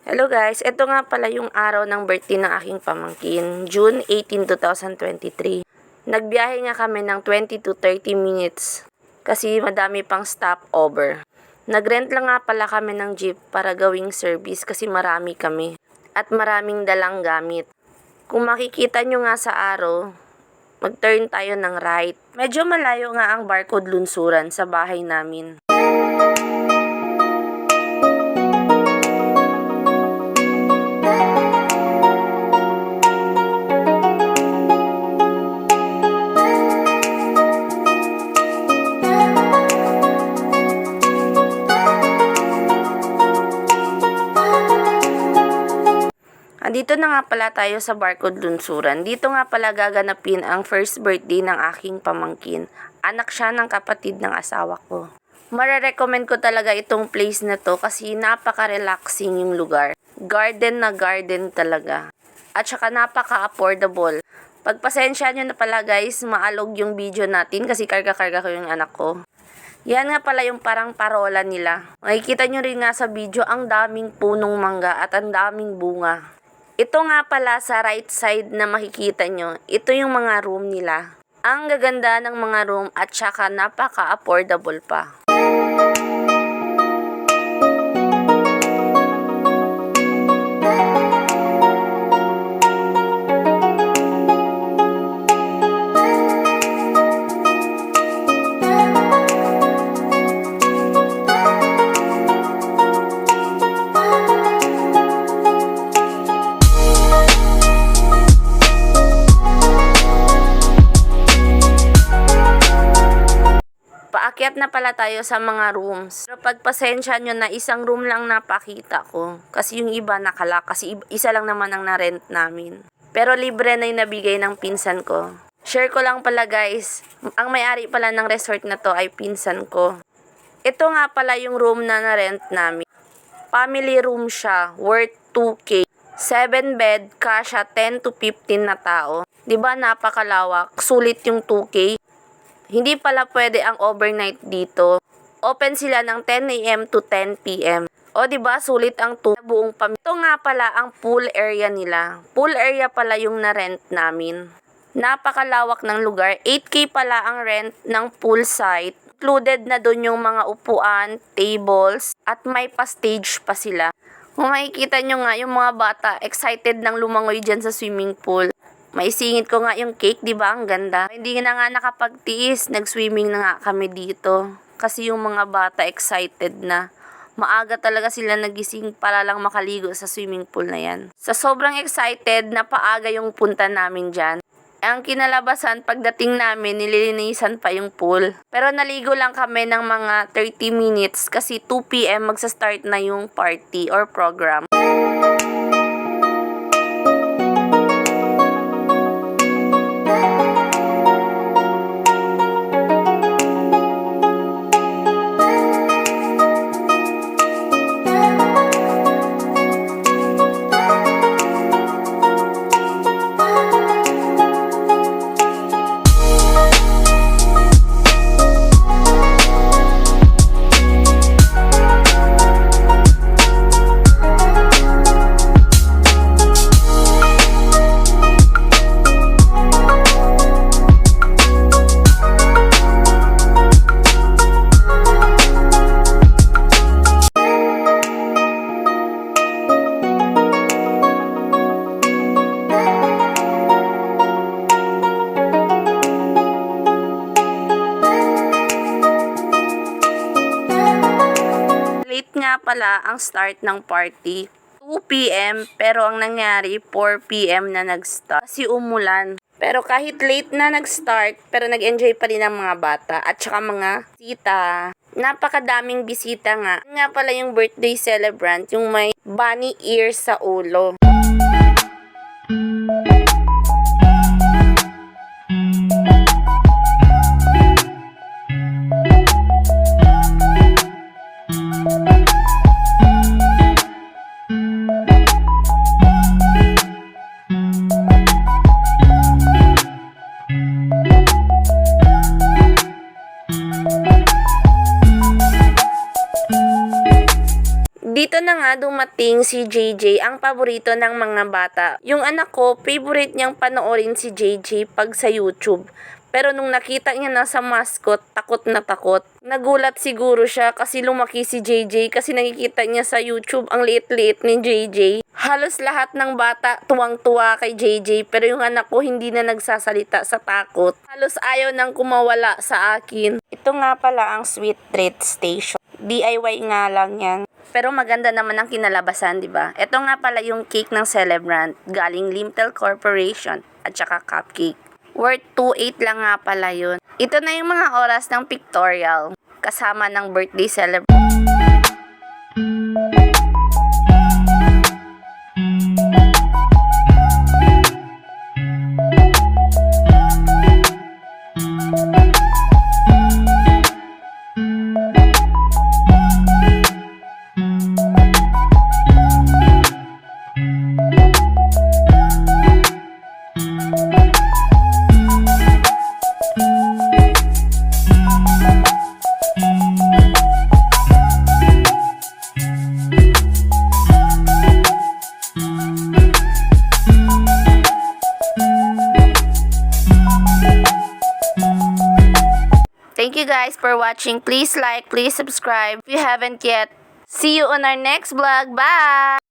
Hello guys, ito nga pala yung araw ng birthday ng aking pamangkin, June 18, 2023. Nagbiyahe nga kami ng 20 to 30 minutes kasi madami pang stopover. Nagrent lang nga pala kami ng jeep para gawing service kasi marami kami at maraming dalang gamit. Kung makikita nyo nga sa araw, mag-turn tayo ng right. Medyo malayo nga ang barcode lunsuran sa bahay namin. Dito na nga pala tayo sa barcode lunsuran. Dito nga pala gaganapin ang first birthday ng aking pamangkin. Anak siya ng kapatid ng asawa ko. Mare-recommend ko talaga itong place na to kasi napaka-relaxing yung lugar. Garden na garden talaga. At saka napaka-affordable. Pagpasensya nyo na pala guys, maalog yung video natin kasi karga-karga ko yung anak ko. Yan nga pala yung parang parola nila. Makikita nyo rin nga sa video ang daming punong mangga at ang daming bunga. Ito nga pala sa right side na makikita nyo, ito yung mga room nila. Ang gaganda ng mga room at saka napaka-affordable pa. Paakyat na pala tayo sa mga rooms. Pero pagpasensya nyo na isang room lang napakita ko. Kasi yung iba nakala. Kasi isa lang naman ang na-rent namin. Pero libre na yung nabigay ng pinsan ko. Share ko lang pala guys. Ang may-ari pala ng resort na to ay pinsan ko. Ito nga pala yung room na na-rent namin. Family room siya. Worth 2K. 7 bed. Kasya 10 to 15 na tao. Diba napakalawak? Sulit yung 2K. Hindi pala pwede ang overnight dito. Open sila ng 10 AM to 10 PM. O diba sulit ang buong pamilya. Ito nga pala ang pool area nila. Pool area pala yung na-rent namin. Napakalawak ng lugar. 8K pala ang rent ng pool site. Included na dun yung mga upuan, tables, at may pa-stage pa sila. Kung makikita nyo nga yung mga bata, excited nang lumangoy dyan sa swimming pool. Maisingit ko nga yung cake, di ba? Ang ganda. Hindi na nga nakapagtiis. Nag-swimming na nga kami dito. Kasi yung mga bata excited na. Maaga talaga sila nagising para lang makaligo sa swimming pool na yan. Sa sobrang excited, napaaga yung punta namin dyan. Ang kinalabasan, pagdating namin, nililinisan pa yung pool. Pero naligo lang kami ng mga 30 minutes kasi 2 PM magsa-start na yung party or program. Late nga pala ang start ng party. 2 PM pero ang nangyari 4 PM na nag-start kasi umulan. Pero kahit late na nag-start pero nag-enjoy pa rin ang mga bata at saka mga bisita. Napakadaming bisita nga. Nga pala yung birthday celebrant yung may bunny ears sa ulo. Dito na nga nga dumating si JJ, ang paborito ng mga bata. Yung anak ko, favorite niyang panoorin si JJ pag sa YouTube. Pero nung nakita niya na sa mascot, takot na takot. Nagulat siguro siya kasi lumaki si JJ kasi nakikita niya sa YouTube ang liit-liit ni JJ. Halos lahat ng bata tuwang-tuwa kay JJ pero yung anak ko hindi na nagsasalita sa takot. Halos ayaw nang kumawala sa akin. Ito nga pala ang Sweet Treat Station. DIY nga lang yan. Pero maganda naman ang kinalabasan, di ba? Ito nga pala yung cake ng celebrant galing Limtel Corporation at saka cupcake. Worth 2.8 lang nga pala yun. Ito na yung mga oras ng pictorial kasama ng birthday celebration. Thank you guys for watching. Please like, please subscribe if you haven't yet. See you on our next vlog. Bye!